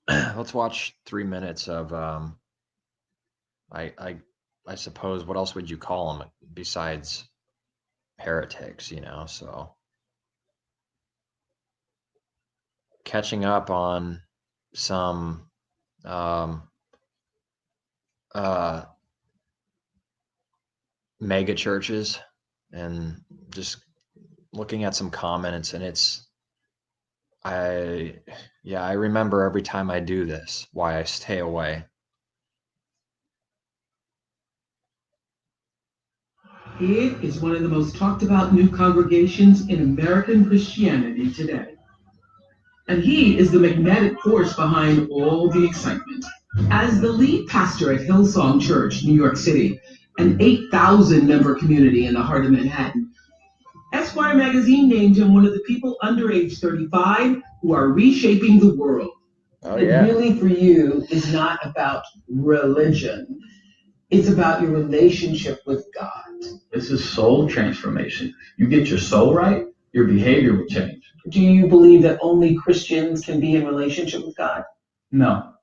Let's watch 3 minutes of I I I suppose what else would you call them besides heretics, So catching up on some um uh mega churches and just looking at some comments, and I yeah, I remember every time I do this why I stay away. It is one of the most talked about new congregations in American Christianity today. And he is the magnetic force behind all the excitement. As the lead pastor at Hillsong Church, New York City, an 8,000 member community in the heart of Manhattan, Esquire magazine named him one of the people under age 35 who are reshaping the world. Oh It yeah. really, for you, is not about religion. It's about your relationship with God. This is soul transformation. You get your soul right, your behavior will change. Do you believe that only Christians can be in relationship with God? No.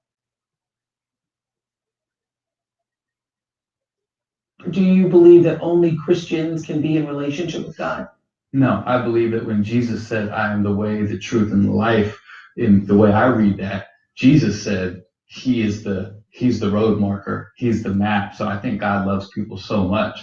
Do you believe that only Christians can be in relationship with God? No, I believe that when Jesus said, I am the way, the truth, and the life, in the way I read that, Jesus said he's the road marker, he's the map. So I think God loves people so much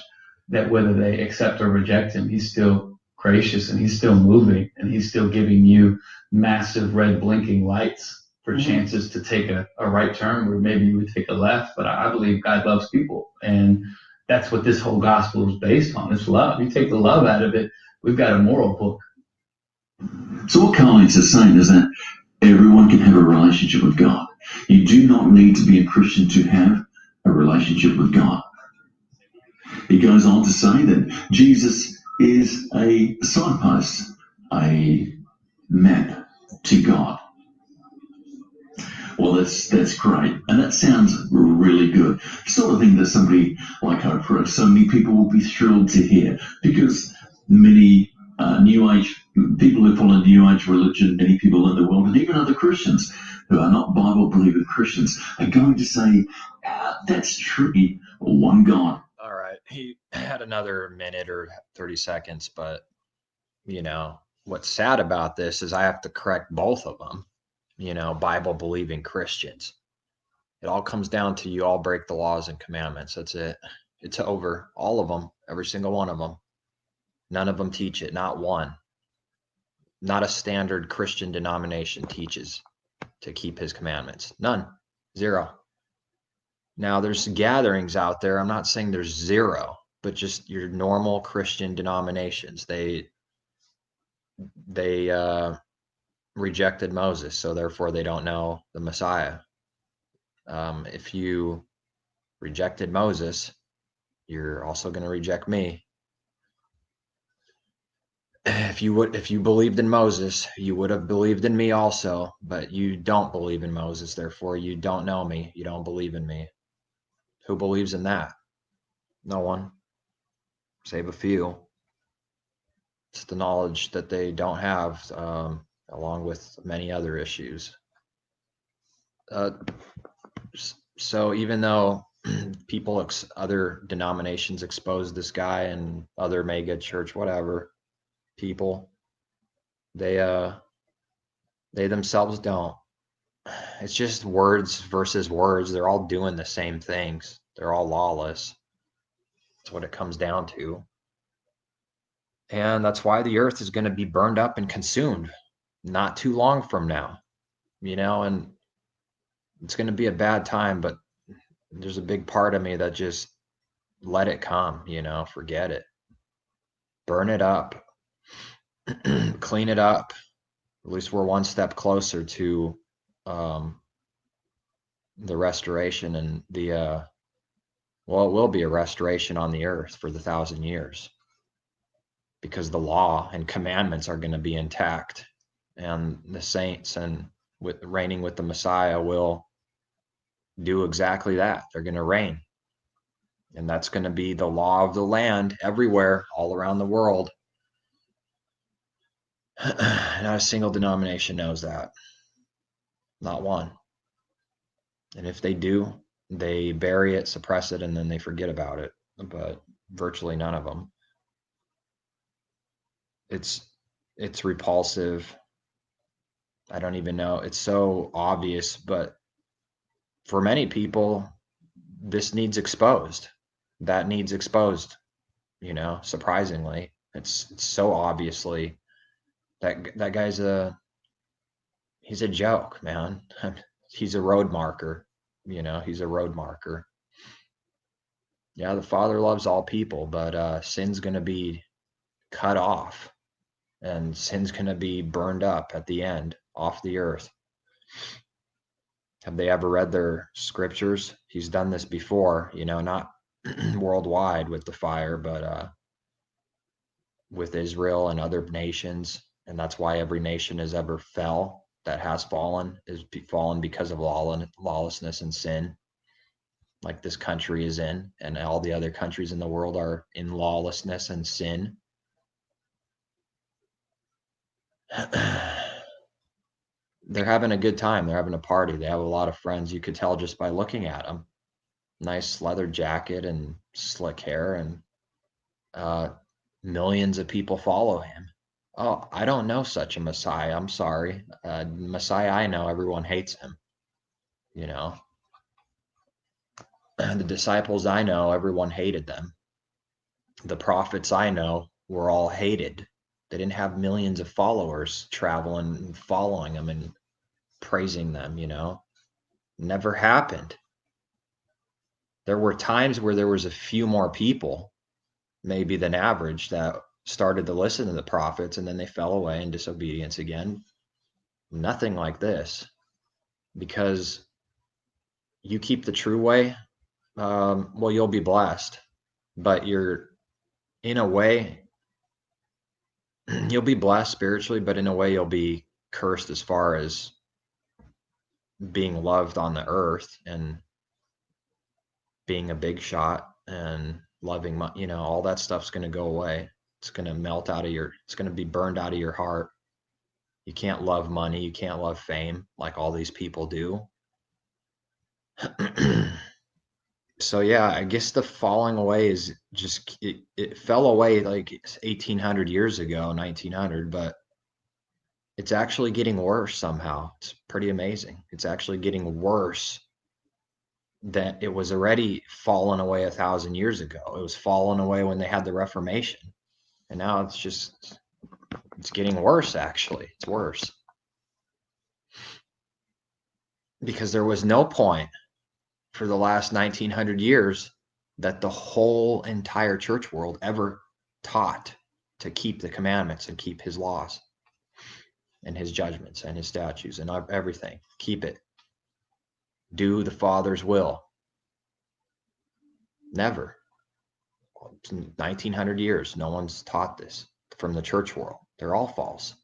that whether they accept or reject him, he's still gracious and he's still moving and he's still giving you massive red blinking lights for chances to take a right turn where maybe you would take a left. But I believe God loves people. And that's what this whole gospel is based on. It's love. You take the love out of it, we've got a moral book. So what Carlins is saying is that everyone can have a relationship with God. You do not need to be a Christian to have a relationship with God. He goes on to say that Jesus is a signpost, a map to God. Well, that's great, and that sounds really good. Sort of thing that somebody like Oprah, so many people will be thrilled to hear, because many New Age people who follow New Age religion, many people in the world, and even other Christians who are not Bible-believing Christians, are going to say, "That's tricky. One God." All right. He had another minute or 30 seconds, but what's sad about this is I have to correct both of them, Bible believing Christians. It all comes down to you all break the laws and commandments. That's it. It's over. All of them, every single one of them. None of them teach it. Not one. Not a standard Christian denomination teaches to keep his commandments. None. Zero. Now, there's gatherings out there. I'm not saying there's zero, but just your normal Christian denominations. They rejected Moses, so therefore they don't know the Messiah. If you rejected Moses, you're also going to reject me. If you believed in Moses, you would have believed in me also, but you don't believe in Moses, therefore you don't know me. You don't believe in me. Who believes in that? No one, save a few. It's the knowledge that they don't have, along with many other issues. Uh, so even though other denominations expose this guy and other mega church, whatever people, they themselves don't. It's just words versus words. They're all doing the same things. They're all lawless. That's what it comes down to. And that's why the earth is going to be burned up and consumed not too long from now, and it's going to be a bad time, but there's a big part of me that just let it come, forget it. Burn it up, clean it up. At least we're one step closer to the restoration and it will be a restoration on the earth for the 1,000 years, because the law and commandments are going to be intact, and the saints and with reigning with the Messiah will do exactly that. They're going to reign, and that's going to be the law of the land everywhere, all around the world. Not a single denomination knows that. Not one. And if they do, they bury it, suppress it, and then they forget about it. But virtually none of them. It's repulsive. I don't even know. It's so obvious, but for many people, this needs exposed. That needs exposed, surprisingly. It's so obviously that guy's he's a joke, man. He's a road marker, he's a road marker. Yeah, the Father loves all people, but sin's going to be cut off, and sin's going to be burned up at the end off the earth. Have they ever read their scriptures? He's done this before, not worldwide with the fire, but with Israel and other nations. And that's why every nation has ever fell that has fallen is fallen because of lawlessness and sin, like this country is in, and all the other countries in the world are in lawlessness and sin. They're having a good time. They're having a party. They have a lot of friends. You could tell just by looking at them. Nice leather jacket and slick hair, and millions of people follow him. Oh, I don't know such a Messiah. I'm sorry. Messiah I know, everyone hates him. The disciples I know, everyone hated them. The prophets I know were all hated. They didn't have millions of followers traveling and following them and praising them, Never happened. There were times where there was a few more people, maybe than average, that started to listen to the prophets, and then they fell away in disobedience again. Nothing like this, because you keep the true way, well, you'll be blessed, but you're, in a way, you'll be blessed spiritually, but in a way you'll be cursed as far as being loved on the earth and being a big shot and loving, all that stuff's going to go away. It's going to melt out of it's going to be burned out of your heart. You can't love money. You can't love fame like all these people do. So yeah, I guess the falling away is just, it fell away like 1800 years ago, 1900, but it's actually getting worse somehow. It's pretty amazing. It's actually getting worse. That it was already fallen away 1,000 years ago. It was fallen away when they had the Reformation. And now it's getting worse, actually. It's worse. Because there was no point for the last 1900 years that the whole entire church world ever taught to keep the commandments and keep his laws and his judgments and his statutes and everything. Keep it. Do the Father's will. Never. 1900 years, no one's taught this from the church world. They're all false.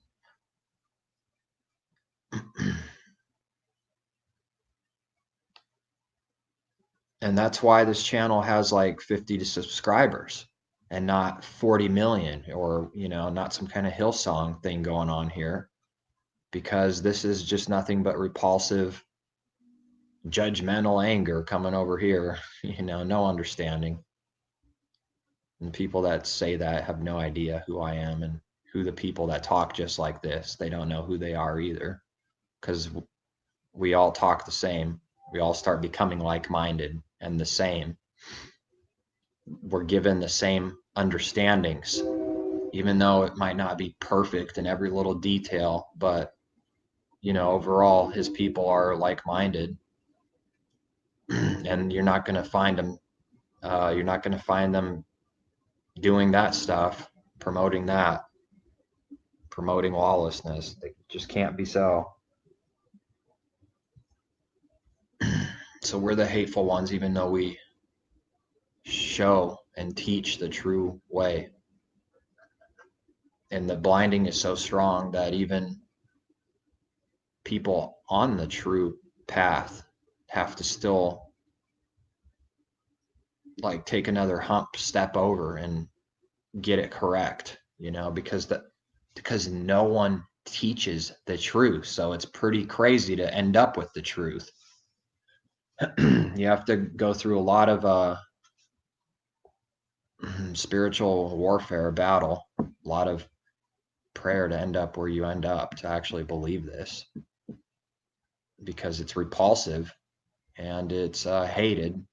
And that's why this channel has like 50 subscribers and not 40 million, or, not some kind of hillsong thing going on here, because this is just nothing but repulsive, judgmental anger coming over here, no understanding. And people that say that have no idea who I am and who the people that talk just like this, they don't know who they are either, because we all talk the same. We all start becoming like-minded and the same. We're given the same understandings, even though it might not be perfect in every little detail, but overall his people are like-minded. And you're not going to find them doing that stuff, promoting lawlessness. They just can't be so. So we're the hateful ones, even though we show and teach the true way. And the blinding is so strong that even people on the true path have to still like take another step over and get it correct, because no one teaches the truth. So it's pretty crazy to end up with the truth. You have to go through a lot of spiritual warfare, battle, a lot of prayer to end up where you end up, to actually believe this, because it's repulsive and it's hated,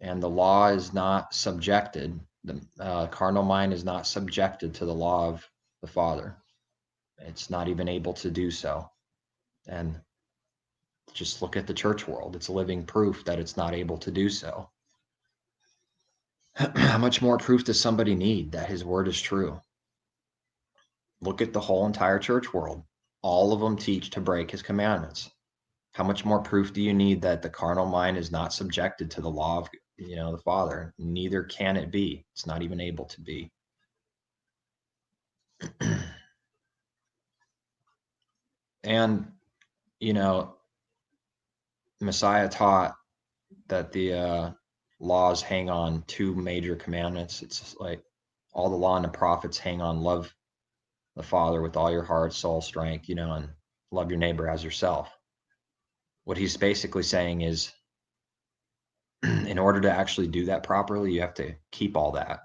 and the law is not subjected. The carnal mind is not subjected to the law of the Father. It's not even able to do so. And just look at the church world. It's living proof that it's not able to do so. How much more proof does somebody need that his word is true? Look at the whole entire church world. All of them teach to break his commandments. How much more proof do you need that the carnal mind is not subjected to the law of, the Father? Neither can it be. It's not even able to be. And, Messiah taught that the laws hang on two major commandments. It's like all the law and the prophets hang on love the Father with all your heart, soul, strength, and love your neighbor as yourself. What he's basically saying is, in order to actually do that properly, you have to keep all that.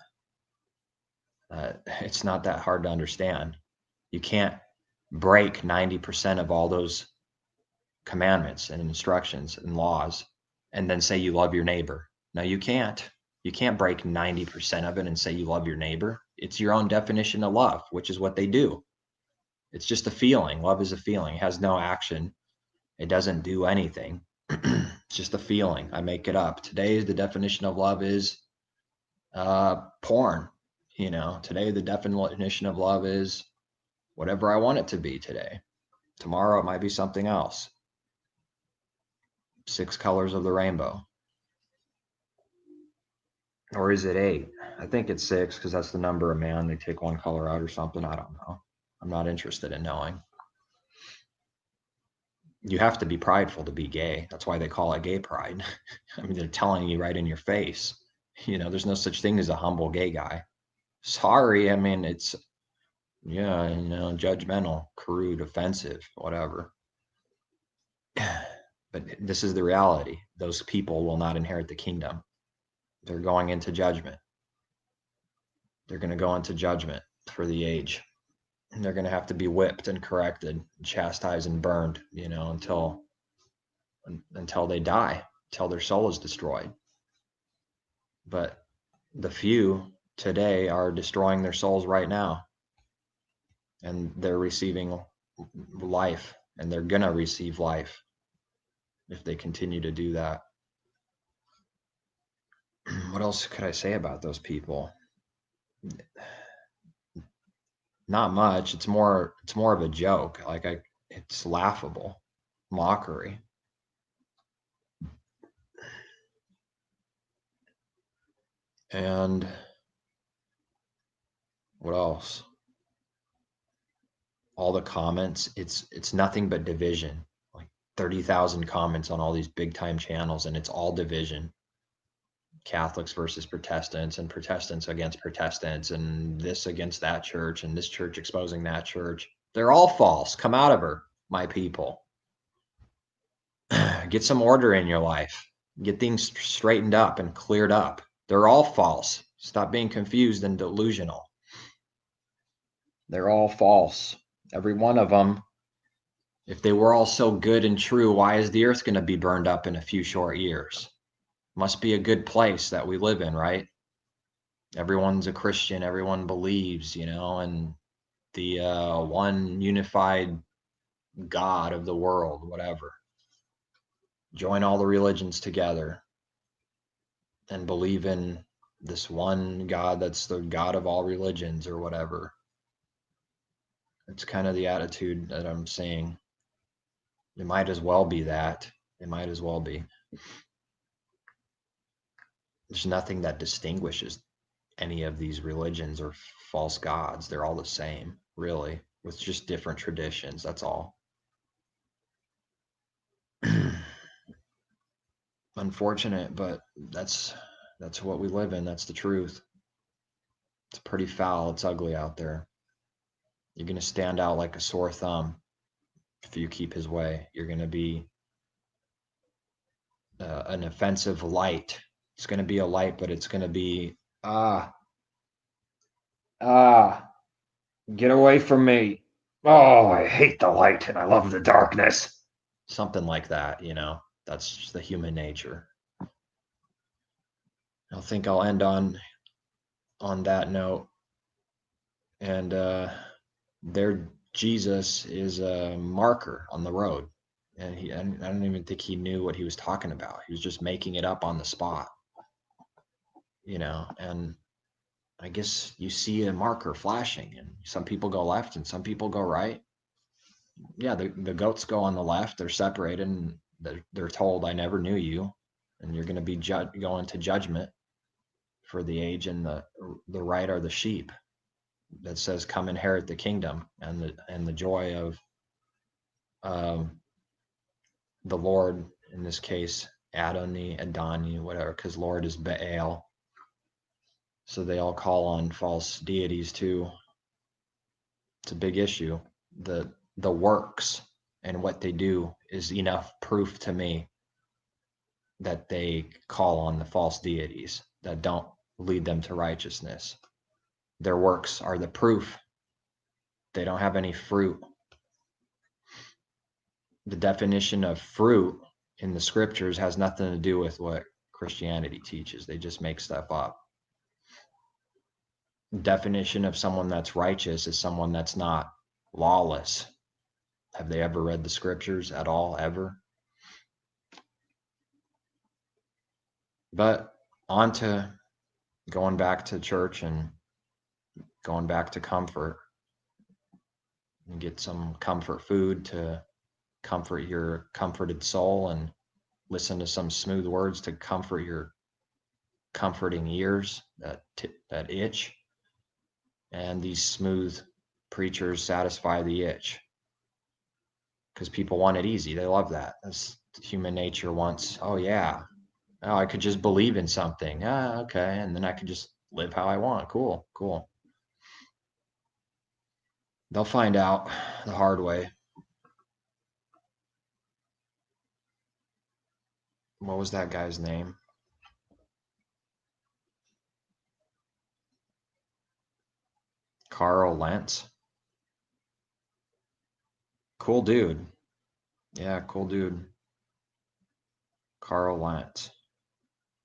It's not that hard to understand. You can't break 90% of all those commandments and instructions and laws and then say you love your neighbor. No, you can't. You can't break 90% of it and say you love your neighbor. It's your own definition of love, which is what they do. It's just a feeling. Love is a feeling. It has no action. It doesn't do anything. It's just a feeling. I make it up. Today, the definition of love is porn. Today the definition of love is whatever I want it to be today. Tomorrow it might be something else. 6 colors of the rainbow. Or is it 8? I think it's 6 because that's the number of man. They take one color out or something. I don't know. I'm not interested in knowing. You have to be prideful to be gay. That's why they call it gay pride. I mean, they're telling you right in your face. There's no such thing as a humble gay guy. Sorry. I mean, it's, judgmental, crude, offensive, whatever. But this is the reality. Those people will not inherit the kingdom. They're going into judgment. They're going to go into judgment for the age. And they're going to have to be whipped and corrected, chastised and burned, until they die, until their soul is destroyed. But the few today are destroying their souls right now. And they're receiving life, and they're going to receive life if they continue to do that. What else could I say about those people? Not much. It's more of a joke. It's laughable, mockery. And what else? All the comments, it's nothing but division. Like 30,000 comments on all these big time channels, and it's all division. Catholics versus Protestants, and Protestants against Protestants, and this against that church, and this church exposing that church. They're all false. Come out of her, my people. Get some order in your life. Get things straightened up and cleared up. They're all false. Stop being confused and delusional. They're all false. Every one of them. If they were all so good and true, why is the earth going to be burned up in a few short years? Must be a good place that we live in, right? Everyone's a Christian. Everyone believes, in the one unified God of the world, whatever. Join all the religions together and believe in this one God that's the God of all religions or whatever. It's kind of the attitude that I'm seeing. It might as well be that. It might as well be. There's nothing that distinguishes any of these religions or false gods. They're all the same, really, with just different traditions. That's all. Unfortunate, but that's what we live in. That's the truth. It's pretty foul. It's ugly out there. You're going to stand out like a sore thumb if you keep his way. You're going to be an offensive light. It's going to be a light, but it's going to be, get away from me. Oh, I hate the light and I love the darkness. Something like that, you know. That's just the human nature. I think I'll end on that note. And their Jesus is a marker on the road. And I don't even think he knew what he was talking about. He was just making it up on the spot, you know. And I guess you see a marker flashing, and some people go left and some people go right. Yeah, the goats go on the left. They're separated, and they're told, "I never knew you," and you're going to be going to judgment for the age. And the right are the sheep. That says, "Come inherit the kingdom and the joy of the Lord." In this case, Adoni, whatever, because Lord is Baal. So they all call on false deities too. It's a big issue. The works and what they do is enough proof to me that they call on the false deities that don't lead them to righteousness. Their works are the proof. They don't have any fruit. The definition of fruit in the scriptures has nothing to do with what Christianity teaches. They just make stuff up. Definition of someone that's righteous is someone that's not lawless. Have they ever read the scriptures at all, ever? But on to going back to church and going back to comfort, and get some comfort food to comfort your comforted soul, and listen to some smooth words to comfort your comforting ears that itch. And these smooth preachers satisfy the itch because people want it easy. They love that. That's human nature wants, oh yeah, oh, I could just believe in something. Okay. And then I could just live how I want. Cool. They'll find out the hard way. What was that guy's name? Carl Lentz. Cool dude. Yeah, cool dude. Carl Lentz.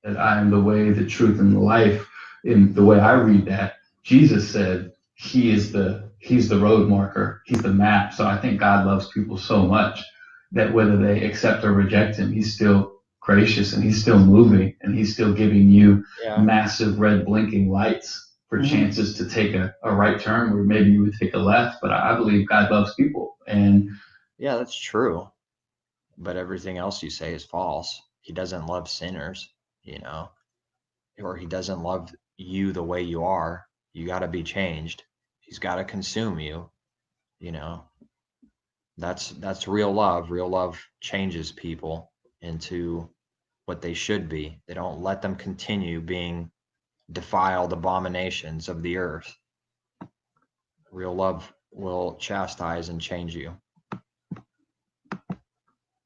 That I am the way, the truth, and the life. In the way I read that, Jesus said he's the road marker. He's the map. So I think God loves people so much that whether they accept or reject him, he's still gracious and he's still moving and he's still giving you massive red blinking lights for chances to take a right turn where maybe you would take a left. But I believe God loves people. And yeah, that's true. But everything else you say is false. He doesn't love sinners, you know, or he doesn't love you the way you are. You got to be changed. He's got to consume you, you know. That's real love. Real love changes people into what they should be. They don't let them continue being defiled abominations of the earth. Real love will chastise and change you.